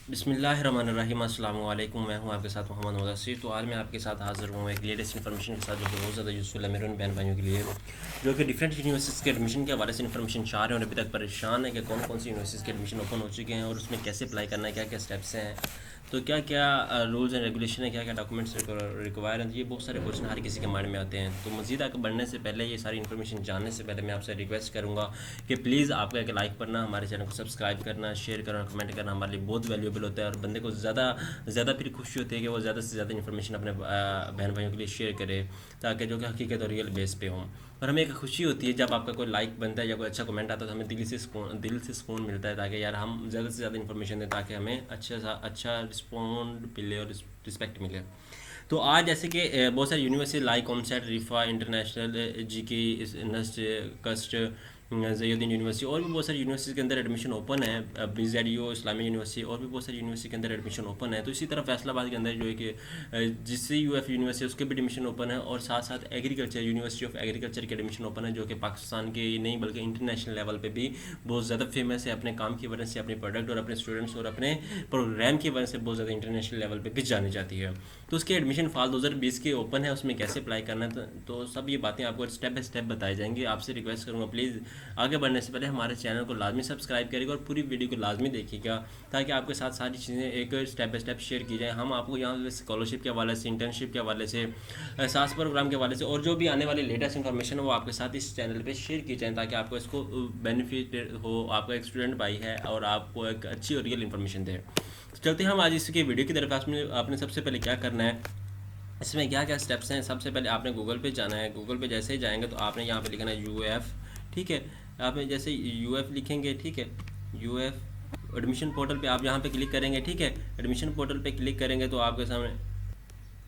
बिस्मिल्लाहिर्रहमानिर्रहीम अस्सलाम वालेकुम। मैं हूं आपके साथ मोहम्मद मुदस्सिर। तो आज मैं आपके साथ हाज़िर हूं एक लेटेस्ट इन्फॉर्मेशन के साथ जो कि बहुत ज़्यादा यूज़फुल है मेरे उन बहन भाइयों के लिए जो कि डिफरेंट यूनिवर्सिटीज़ के एडमिशन के हवाले से इन्फॉर्मेशन चाह रहे हैं और अभी तक परेशान है कि कौन कौन सी यूनिवर्सिटीज़ के एडमिशन ओपन हो चुके हैं और उसमें कैसे अप्लाई करना है, क्या क्या स्टेप्स हैं, तो क्या क्या रूल्स एंड रेगुलेशन है, क्या क्या डॉक्यूमेंट्स रिक्वायर हैं। ये बहुत सारे क्वेश्चन हर किसी के माइंड में आते हैं। तो मज़ीद आगे बढ़ने से पहले, ये सारी इन्फॉर्मेशन जानने से पहले मैं आपसे रिक्वेस्ट करूँगा कि प्लीज़ आपका एक लाइक करना, हमारे चैनल को सब्सक्राइब करना, शेयर करना, कमेंट करना हमारे लिए बहुत वैल्यूएबल होता है और बंदे को ज़्यादा फिर खुशी होती है कि वो ज़्यादा से ज़्यादा इन्फॉर्मेशन अपने बहन भाइयों के लिए शेयर करे, ताकि जो कि हकीकत और रियल बेस पे हों। और हमें एक खुशी होती है जब आपका कोई लाइक बनता है या कोई अच्छा कमेंट आता है, तो हमें दिल से सुकून मिलता है, ताकि यार हम ज़्यादा से ज़्यादा इन्फॉर्मेशन दें ताकि हमें अच्छा रिस्पॉन्ड मिले और रिस्पेक्ट मिले। तो आज जैसे कि बहुत सारी यूनिवर्सिटी लाइक कॉमसेट, रिफा इंटरनेशनल, जी की, नस्ट, कस्ट, ज़हीउद्दीन यूनिवर्सिटी और भी बहुत सारी यूनिवर्सिटी के अंदर एडमिशन ओपन है, BZU इस्लामी यूनिवर्सिटी और भी बहुत सारी यूनिवर्सिटी के अंदर एडमिशन ओपन है। तो इसी तरह फैसलाबाद के अंदर जो है कि GCUF यूनिवर्सिटी उसके भी एडमिशन ओपन है और साथ साथ एग्रीकल्चर, यूनिवर्सिटी ऑफ एग्रीकल्चर के एडमिशन ओपन है, जो कि पाकिस्तान के ही नहीं बल्कि इंटरनेशनल लेवल पे भी बहुत ज़्यादा फेमस है अपने काम की वजह से, अपने प्रोडक्ट और अपने स्टूडेंट्स और अपने प्रोग्राम की वजह से बहुत ज़्यादा इंटरनेशनल लेवल पे भी जानी जाती है। तो उसके एडमिशन फाल 2020 के ओपन है, उसमें कैसे अप्लाई करना है, तो सब ये बातें आपको स्टेप बाय स्टेप बताई जाएंगी। आपसे रिक्वेस्ट करूँगा प्लीज़ आगे बढ़ने से पहले हमारे चैनल को लाजमी सब्सक्राइब करिएगा और पूरी वीडियो को लाजमी देखिएगा, ताकि आपके साथ सारी चीज़ें एक स्टेप बाय स्टेप शेयर की जाए। हम आपको यहाँ स्कॉलरशिप के हवाले से, इंटर्नशिप के हवाले से, सास प्रोग्राम के हवाले से और जो भी आने वाली लेटेस्ट इन्फॉर्मेशन है वो आपके साथ इस चैनल पर शेयर की जाए, ताकि आपको इसको बेनिफिट हो, आपका एक स्टूडेंट भाई है और आपको एक अच्छी और रियल इन्फॉर्मेशन दे। तो चलते हैं हम आज इसके वीडियो की तरफ। आपने सबसे पहले क्या करना है, इसमें क्या क्या स्टेप्स हैं। सबसे पहले आपने गूगल पे जाना है। गूगल पे जैसे ही जाएंगे तो आपने यहाँ पे लिखना है UF, ठीक है। आपने जैसे UF लिखेंगे, ठीक है, UF एडमिशन पोर्टल पे आप यहाँ पे क्लिक करेंगे, ठीक है। एडमिशन पोर्टल पे क्लिक करेंगे तो आपके सामने,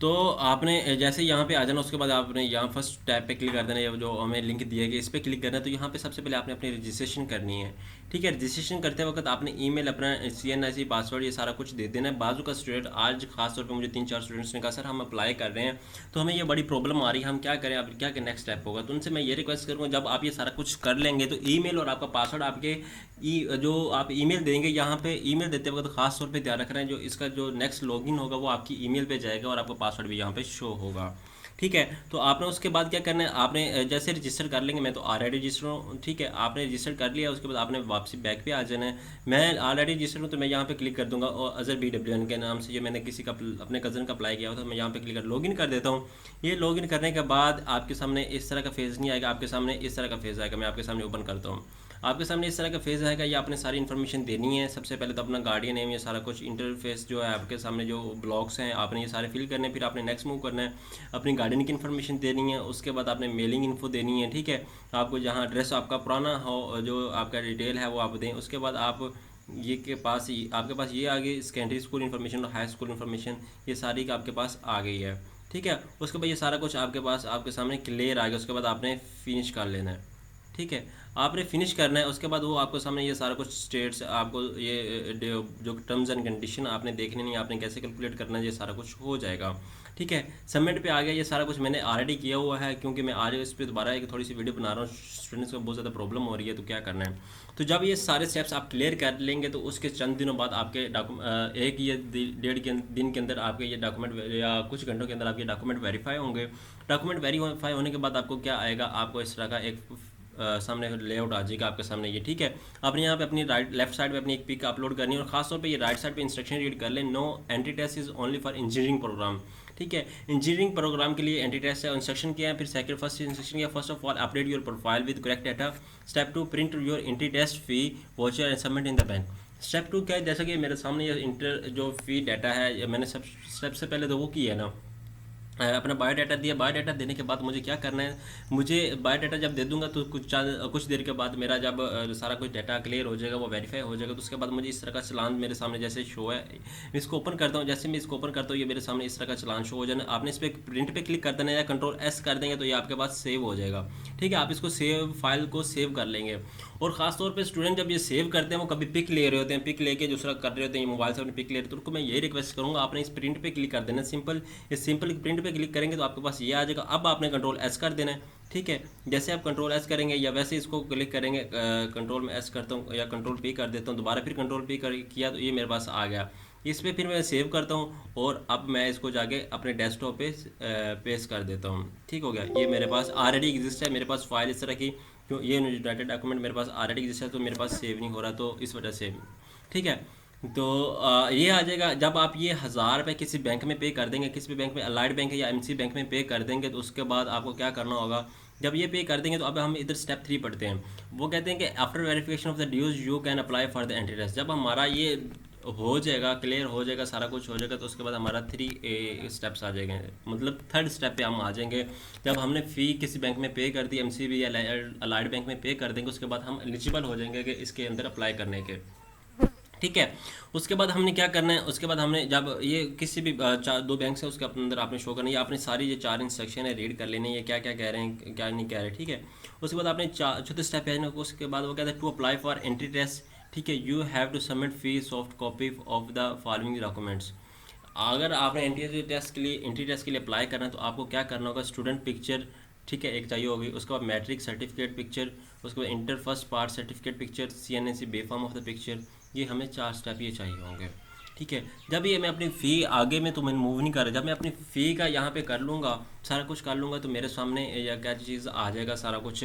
तो आपने जैसे यहाँ पे आ जाना, उसके बाद आपने यहाँ फर्स्ट टैब पे क्लिक कर देना है, जो हमें लिंक दिया गया इस पर क्लिक करना है। तो यहाँ पे सबसे पहले आपने अपनी रजिस्ट्रेशन करनी है, ठीक है। रजिस्ट्रेशन करते वक्त आपने ईमेल, अपना CNIC पासवर्ड, ये सारा कुछ दे देना है। बाजू का स्टूडेंट, आज खास तौर पे मुझे 3-4 स्टूडेंट्स ने कहा सर हम अप्लाई कर रहे हैं तो हमें ये बड़ी प्रॉब्लम आ रही है, हम क्या करें, अब क्या नेक्स्ट स्टेप होगा। तो उनसे मैं ये रिक्वेस्ट करूँगा, जब आप ये सारा कुछ कर लेंगे तो ईमेल और आपका पासवर्ड आपके जो आप ईमेल देंगे, यहाँ पे ईमेल देते वक्त खास तौर पे ध्यान रखना है, जो इसका जो नेक्स्ट लॉगिन होगा वो आपकी ईमेल पे जाएगा और आपका पासवर्ड भी यहाँ पे शो होगा, ठीक है। तो आपने उसके बाद क्या करना है, आपने जैसे रजिस्टर कर लेंगे, मैं तो ऑलरेडी रजिस्टर हूँ, ठीक है। आपने रजिस्टर कर लिया, उसके बाद आपने वापसी बैक पे आ जाना है। मैं ऑलरेडी रजिस्टर हूँ तो मैं यहाँ पे क्लिक कर दूंगा और अजहर BWN के नाम से, ये मैंने किसी का अपने कज़न का अप्लाई किया हुआ था, मैं यहाँ पे क्लिक कर लॉगिन कर देता हूँ। ये लॉगिन करने के बाद आपके सामने इस तरह का फेज़ नहीं आएगा, आपके सामने इस तरह का फेज़ आएगा। मैं आपके सामने ओपन करता हूँ, आपके सामने इस तरह का फेज़ आएगा। ये आपने सारी इन्फॉर्मेशन देनी है। सबसे पहले तो अपना गार्डियन नेम, ये सारा कुछ इंटरफेस जो है आपके सामने, जो ब्लॉक्स हैं आपने ये सारे फिल करने हैं। फिर आपने नेक्स्ट मूव करना है, अपनी गार्डियन की इन्फॉर्मेशन देनी है। उसके बाद आपने मेलिंग इन्फो देनी है, ठीक है। आपको जहाँ एड्रेस आपका पुराना हो, जो आपका डिटेल है वो आप दें। उसके बाद आप ये के पास आपके पास ये आगे सेकेंडरी स्कूल इन्फॉर्मेशन और हाई स्कूल इन्फॉर्मेशन, ये सारी का आपके पास आ गई है, ठीक है। उसके बाद ये सारा कुछ आपके पास आपके सामने क्लियर आ गया। उसके बाद आपने फिनिश कर लेना है, ठीक है। आपने फिनिश करना है। उसके बाद वो आपको सामने ये सारा कुछ स्टेट्स, आपको ये जो टर्म्स एंड कंडीशन आपने देखने नहीं, आपने कैसे कैलकुलेट करना है, ये सारा कुछ हो जाएगा, ठीक है। सबमिट पे आ गया। ये सारा कुछ मैंने ऑलरेडी किया हुआ है, क्योंकि मैं आज इस पर दोबारा एक थोड़ी सी वीडियो बना रहा हूँ, स्टूडेंट्स को बहुत ज़्यादा प्रॉब्लम हो रही है, तो क्या करना है। तो जब ये सारे स्टेप्स आप क्लियर कर लेंगे तो उसके चंद दिनों बाद आपके एक या 1.5 दिन के अंदर आपके ये डॉक्यूमेंट, या कुछ घंटों के अंदर आपके डॉक्यूमेंट वेरीफाई होंगे। डॉक्यूमेंट वेरीफाई होने के बाद आपको क्या आएगा, आपको इस तरह का एक सामने लेआउट आ जाएगा आपके सामने ये, ठीक है। आपने यहाँ पे अपनी लेफ्ट साइड पे अपनी एक पिक अपलोड करनी है और खासतौर पे ये राइट साइड पे इंस्ट्रक्शन रीड कर लें। No entry test is only for engineering programme, ठीक है। इंजीनियरिंग प्रोग्राम के लिए एंट्री टेस्ट है। इंस्ट्रक्शन किया है, फिर सेकंड फर्स्ट इंस्ट्रक्शन किया, first of all update your profile with correct data. Step 2 print your entry test fee voucher and submit in the bank. Step 2 क्या है, जैसा कि मेरे सामने ये इंटर जो फी डाटा है, मैंने सबसे पहले तो वो किया है ना, अपना बायोडाटा दिया। बायोडाटा देने के बाद मुझे क्या करना है, मुझे बायोडाटा जब दे दूंगा तो कुछ देर के बाद मेरा जब सारा कुछ डाटा क्लियर हो जाएगा, वो वेरीफाई हो जाएगा, तो उसके बाद मुझे इस तरह का चलान मेरे सामने जैसे शो है। मैं इसको ओपन करता हूँ, जैसे मैं इसको ओपन करता हूँ ये मेरे सामने इस तरह का चलान शो हो जाना। आपने इस पर प्रिंट पे क्लिक कर देना या Ctrl+S कर देंगे तो ये आपके पास सेव हो जाएगा, ठीक है। आप इसको फाइल को सेव कर लेंगे। और ख़ासतौर पे स्टूडेंट जब ये सेव करते हैं, वो कभी पिक ले रहे होते हैं, पिक लेके दूसरा कर रहे होते हैं, मोबाइल से अपने पिक ले रहे, तो उनको मैं यही रिक्वेस्ट करूँगा, आपने इस प्रिंट पे क्लिक कर देना। सिंपल, इस सिंपल प्रिंट पे क्लिक करेंगे तो आपके पास ये आ जाएगा। अब आपने Ctrl+S कर देना है, ठीक है। जैसे आप Ctrl+S करेंगे या वैसे इसको क्लिक करेंगे, कंट्रोल में S करता हूँ या Ctrl+P कर देता हूँ, दोबारा फिर Ctrl+P किया तो ये मेरे पास आ गया। इस पे फिर मैं सेव करता हूँ और अब मैं इसको जाके अपने डेस्कटॉप पे पेस्ट कर देता हूँ। ठीक हो गया, ये मेरे पास ऑलरेडी एग्जिस्ट है, मेरे पास फाइल इस तरह की, क्यों ये डाटा डॉक्यूमेंट मेरे पास ऑलरेडी एग्जिस्ट है तो मेरे पास सेव नहीं हो रहा, तो इस वजह से। ठीक है, तो ये आ जाएगा जब आप ये 1000 रुपये किसी बैंक में पे कर देंगे, किसी भी बैंक में, अलाइड बैंक है या एमसी बैंक में पे कर देंगे, तो उसके बाद आपको क्या करना होगा, जब ये पे कर देंगे तो अब हम इधर स्टेप 3 पढ़ते हैं। वो कहते हैं कि after verification of the dues you can apply for the interest. जब हमारा ये हो जाएगा, क्लियर हो जाएगा, सारा कुछ हो जाएगा, तो उसके बाद हमारा 3 स्टेप्स आ जाएंगे, मतलब थर्ड स्टेप पे हम आ जाएंगे। जब हमने फ़ी किसी बैंक में पे कर दी, एमसीबी या अलाइड बैंक में पे कर देंगे, उसके बाद हम एलिजिबल हो जाएंगे कि इसके अंदर अप्लाई करने के। ठीक है, उसके बाद हमने क्या करना है, उसके बाद हमने जब ये किसी भी 2 बैंक है उसके अंदर आपने शो करना है, ये आपने सारी ये 4 इंस्ट्रक्शन है रीड कर लेने, ये क्या क्या कह रहे हैं क्या नहीं कह रहे। ठीक है, उसके बाद आपने चौथे स्टेप है ना, उसके बाद वो कहता है to apply for entry test. ठीक है, you have to submit fee soft copy of the following documents. अगर आपने एंट्री टेस्ट के लिए अप्लाई करना है तो आपको क्या करना होगा, स्टूडेंट पिक्चर, ठीक है, एक चाहिए होगी, उसके बाद मैट्रिक सर्टिफिकेट पिक्चर, उसके बाद inter first part certificate picture, CNSE bay form of the picture. ये हमें 4 स्टेप ये चाहिए होंगे। ठीक है, जब ये मैं अपनी फ़ी आगे में तो मैं मूव नहीं कर रहा, जब मैं अपनी फ़ी का यहाँ पे कर लूँगा, सारा कुछ कर लूँगा, तो मेरे सामने या क्या चीज़ आ जाएगा, सारा कुछ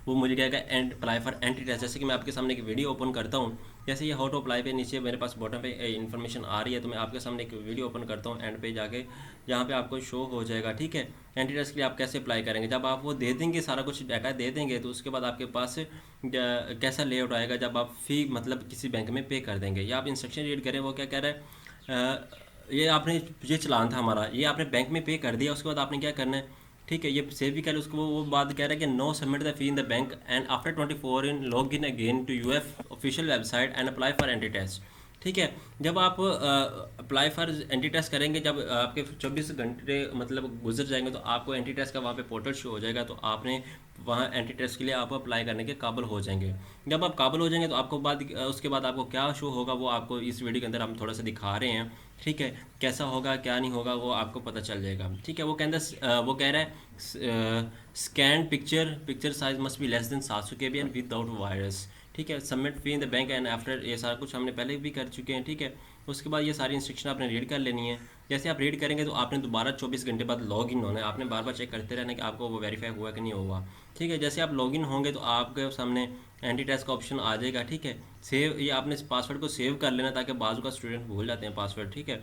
वो मुझे कहेगा and apply for entry test. जैसे कि मैं आपके सामने एक वीडियो ओपन करता हूँ, जैसे ये हाउ टू अप्लाई पे नीचे मेरे पास बॉटम पे इन्फॉर्मेशन आ रही है, तो मैं आपके सामने एक वीडियो ओपन करता हूँ एंड पे जाके, जहाँ पे आपको शो हो जाएगा। ठीक है, एंट्री टेस्ट के लिए आप कैसे अप्लाई करेंगे, जब आप वो दे देंगे, सारा कुछ डाटा दे देंगे, तो उसके बाद आपके पास कैसा लेआउट आएगा जब आप फ़ी मतलब किसी बैंक में पे कर देंगे, या आप इंस्ट्रक्शन रीड करें, वो क्या कह रहा है, ये आपने ये चलान था हमारा, ये आपने बैंक में पे कर दिया, उसके बाद आपने क्या करना है, ठीक है, ये सेव भी कर, उसको वो बात कह रहा है कि no submit the fee in the bank and after 24 in log in again to UF official website and apply for entry test. ठीक है, जब आप अप्लाई फॉर एंट्री टेस्ट करेंगे, जब आपके 24 घंटे मतलब गुजर जाएंगे, तो आपको एंट्री टेस्ट का वहाँ पे पोर्टल शो हो जाएगा, तो आपने वहाँ एंट्री टेस्ट के लिए आप अप्लाई करने के काबिल हो जाएंगे। जब आप काबिल हो जाएंगे तो आपको बाद उसके बाद आपको क्या शो होगा, वो आपको इस वीडियो के अंदर हम थोड़ा सा दिखा रहे हैं। ठीक है, कैसा होगा क्या नहीं होगा वो आपको पता चल जाएगा। ठीक है, वो कह रहा है scan picture size must be less than 700 KB and without virus. ठीक है, submit fee in the bank and after, ये सारा कुछ हमने पहले भी कर चुके हैं। ठीक है, उसके बाद ये सारी इंस्ट्रक्शन आपने रीड कर लेनी है। जैसे आप रीड करेंगे तो आपने दोबारा 24 घंटे बाद लॉग इन होना है, आपने बार बार चेक करते रहना कि आपको वो वेरीफाई हुआ कि नहीं हुआ। ठीक है, जैसे आप लॉग इन होंगे तो आपके सामने एंटी टेस्ट का ऑप्शन आ जाएगा। ठीक है, सेव, ये आपने पासवर्ड को सेव कर लेना, ताकि बाजू का स्टूडेंट भूल जाते हैं पासवर्ड। ठीक है,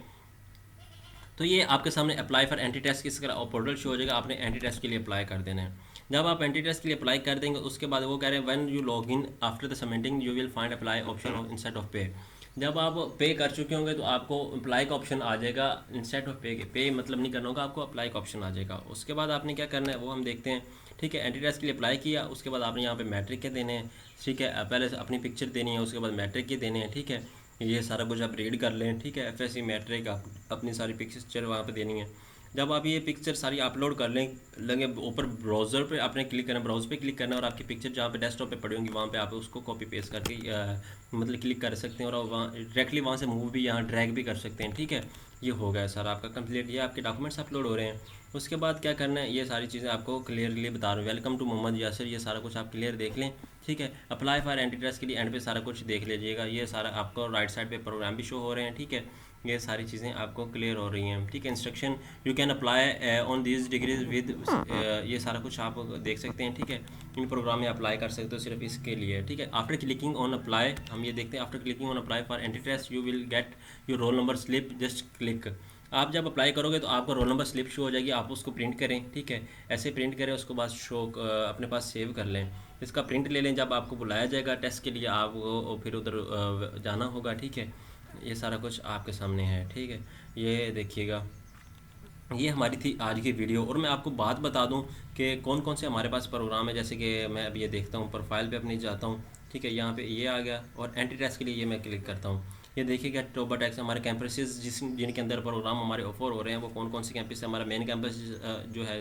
तो ये आपके सामने अप्लाई फॉर एंटी टेस्ट किस तरह पोर्टल शो हो जाएगा, आपने एंटी टेस्ट के लिए अप्लाई कर देना है। जब आप एंटी टेस्ट के लिए अप्लाई कर देंगे, उसके बाद वो कह रहे हैं when you log in after the submitting you will find apply option instead of पे। जब आप पे कर चुके होंगे तो आपको अप्लाई का ऑप्शन आ जाएगा इंस्टेड ऑफ पे के, पे मतलब नहीं करना होगा, आपको अप्लाई का ऑप्शन आ जाएगा। उसके बाद आपने क्या करना है वो हम देखते हैं। ठीक है, एंटी टेस्ट के लिए अप्लाई किया, उसके बाद आपने यहाँ पे मैट्रिक के देने हैं। ठीक है, पहले अपनी पिक्चर देनी है, उसके बाद मैट्रिक के देने हैं। ठीक है, ये सारा कुछ आप रीड कर लें। ठीक है, FSC मैट्रिक आप अपनी सारी पिक्चर वहाँ पे देनी है। जब आप ये पिक्चर सारी अपलोड कर लेंगे, ऊपर ब्राउज़र पे आपने क्लिक करना, ब्राउज़ पे क्लिक करना, और आपकी पिक्चर जहाँ पे डेस्कटॉप पे पड़ी होंगी वहाँ पे आप उसको कॉपी पेस्ट करके मतलब क्लिक कर सकते हैं, और वहाँ डायरेक्टली वहाँ से मूव भी, यहाँ ड्रैग भी कर सकते हैं। ठीक है, ये हो गया सर आपका कंप्लीट, ये आपके डॉक्यूमेंट्स अपलोड हो रहे हैं। उसके बाद क्या करना है, ये सारी चीज़ें आपको क्लियरली बता रहा हूँ। वेलकम टू मोहम्मद यासिर, ये सारा कुछ आप क्लियर देख लें। ठीक है, अप्लाई फॉर एंट्री टेस्ट के लिए एंड पे सारा कुछ देख लीजिएगा, ये सारा आपको राइट साइड पे प्रोग्राम भी शो हो रहे हैं। ठीक है, ये सारी चीज़ें आपको क्लियर हो रही हैं। ठीक है, instruction you can apply on these degrees with, ये सारा कुछ आप देख सकते हैं। ठीक है, इन प्रोग्राम में अप्लाई कर सकते हो सिर्फ इसके लिए। ठीक है, आफ्टर क्लिकिंग ऑन अप्लाई, हम ये देखते हैं, after clicking on apply for entry test you will get your roll number slip, just click. आप जब अप्लाई करोगे तो आपका रोल नंबर स्लिप शो हो जाएगी, आप उसको प्रिंट करें। ठीक है, ऐसे प्रिंट करें, उसके बाद शो अपने पास सेव कर लें, इसका प्रिंट ले लें। जब आपको बुलाया जाएगा टेस्ट के लिए, आप फिर उधर जाना होगा। ठीक है, ये सारा कुछ आपके सामने है। ठीक है, ये देखिएगा, ये हमारी थी आज की वीडियो। और मैं आपको बात बता दूं कि कौन कौन से हमारे पास प्रोग्राम है। जैसे कि मैं अभी ये देखता हूँ, प्रोफाइल पे अपनी जाता हूँ। ठीक है, यहाँ पे ये आ गया, और एंट्री टेस्ट के लिए ये मैं क्लिक करता हूँ। ये देखिएगा टोबा टैक्स हमारे कैंपसेस जिनके अंदर प्रोग्राम हमारे ऑफर हो रहे हैं, वो कौन कौन से कैंपस है। हमारा मेन कैंपस जो है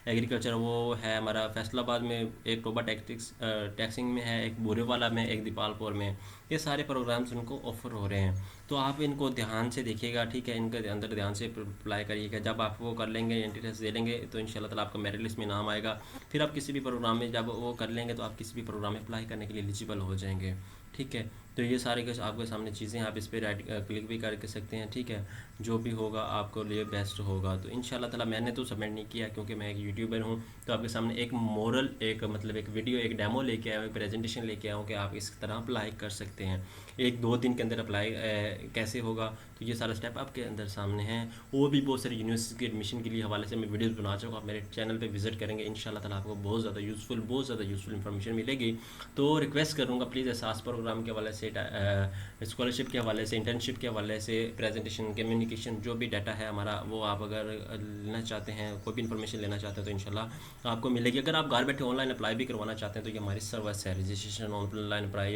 एग्रीकल्चर, वो है हमारा फैसलाबाद में, एक टोबा टैक्सिंग में है, एक बोरेवाला में, एक दीपालपुर में। ये सारे प्रोग्राम्स उनको ऑफर हो रहे हैं, तो आप इनको ध्यान से देखिएगा। ठीक है, इनके अंदर ध्यान से अप्लाई करिएगा। जब आप वो कर लेंगे, एंट्री टेस्ट दे लेंगे, तो इंशाल्लाह ताला आपका मेरिट लिस्ट में नाम आएगा। फिर आप किसी भी प्रोग्राम में जब वो कर लेंगे, तो आप किसी भी प्रोग्राम में अप्लाई करने के लिए एलिजिबल हो जाएंगे। ठीक है, तो ये सारे कुछ आपके सामने चीज़ें आप इस पर राइट क्लिक भी कर सकते हैं, ठीक है। जो भी होगा आपको लिए बेस्ट होगा। तो इंशाल्लाह ताला मैंने तो सबमिट नहीं किया क्योंकि मैं एक यूट्यूबर हूँ, तो आपके सामने एक मोरल एक मतलब एक वीडियो एक डेमो लेके आया हूँ, एक प्रेजेंटेशन लेके आया हूँ कि आप इस तरह अप्लाई कर सकते हैं। 1-2 दिन के अंदर अप्लाई कैसे होगा, तो ये सारा स्टेप आपके अंदर सामने हैं। और भी बहुत सारी यूनिवर्सिटी के एडमिशन के लिए हवाले से मैं वीडियोस बना चुका हूँ, आप मेरे चैनल पे विजिट करेंगे इंशाल्लाह ताला आपको बहुत ज़्यादा यूज़फुल इन्फॉर्मेशन मिलेगी। तो रिक्वेस्ट करूँगा प्लीज़ एहसास प्रोग्राम के हवाले से, स्कॉलरशिप के हवाले से, इंटर्नशिप के हवाले से, प्रेजेंटेशन, कम्युनिकेशन, जो भी डाटा है हमारा वो आप अगर लेना चाहते हैं, कोई भी इन्फॉर्मेशन लेना चाहते हैं तो इंशाल्लाह आपको मिलेगी। अगर आप घर बैठे ऑनलाइन अप्लाई भी करवाना चाहते हैं तो ये हमारी सर्विस है, रजिस्ट्रेशन ऑनलाइन अप्लाई,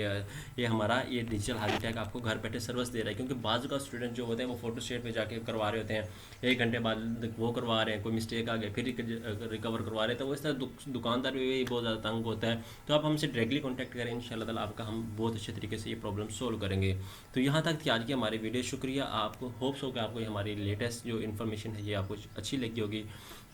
ये हमारा ये डिजिटल हाजीटैग आपको घर बैठे सर्विस दे रहा है। क्योंकि बाजू का स्टूडेंट जो होते हैं वो फोटो स्टेट पे जाके करवा रहे होते हैं, 1 घंटे बाद वो करवा रहे हैं, कोई मिस्टेक आ गई फिर रिकवर करवा रहे हैं, तो वो इस तरह दुकानदार भी बहुत ज़्यादा तंग होता है। तो आप हमसे डायरेक्टली कॉन्टैक्ट करें, इंशाल्लाह ताला आपका हम बहुत अच्छे तरीके से ये प्रॉब्लम सोल्व करेंगे। तो यहाँ तक थी आज की हमारी वीडियो, शुक्रिया। आपको होप्स हो कि आपको हमारी लेटेस्ट जो इन्फॉर्मेशन है ये आपको अच्छी लगी होगी।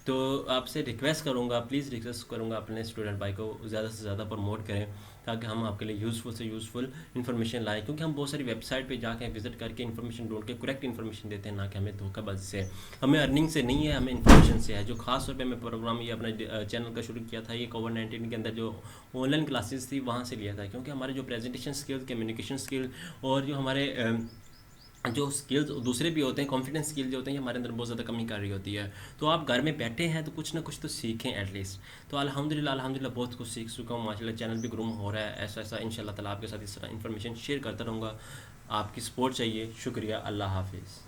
तो आपसे रिक्वेस्ट करूँगा, प्लीज़ रिक्वेस्ट करूँगा अपने स्टूडेंट भाई को ज़्यादा से ज़्यादा प्रमोट करें ताकि हम आपके लिए यूज़फुल से यूज़फुल इन्फॉर्मेशन लाएं। क्योंकि हम बहुत सारी वेबसाइट पे जाके विजिट करके इन्फॉर्मेशन ढूंढ के करेक्ट इन्फॉर्मेशन देते हैं, ना कि हमें धोखाबाजी से। हमें अर्निंग से नहीं है, हमें इन्फॉर्मेशन से है। जो खास तौर पे मैं प्रोग्राम ये अपने चैनल का शुरू किया था, ये कोविड-19 के अंदर जो ऑनलाइन क्लासेस थी वहाँ से लिया था। क्योंकि हमारे जो प्रेजेंटेशन स्किल, कम्युनिकेशन स्किल और जो हमारे जो स्किल्स दूसरे भी होते हैं, कॉन्फिडेंस स्किल जो होते हैं, ये हमारे अंदर बहुत ज़्यादा कमी कर रही होती है। तो आप घर में बैठे हैं तो कुछ ना कुछ तो सीखें एटलीस्ट। तो अल्हम्दुलिल्लाह बहुत कुछ सीख चुका हूँ माशाल्लाह, चैनल भी ग्रूम हो रहा है। ऐसा इंशाल्लाह ताला आपके साथ इस तरह इन्फॉर्मेशन शेयर करता रहूँगा। आपकी सपोर्ट चाहिए। शुक्रिया, अल्लाह हाफिज़।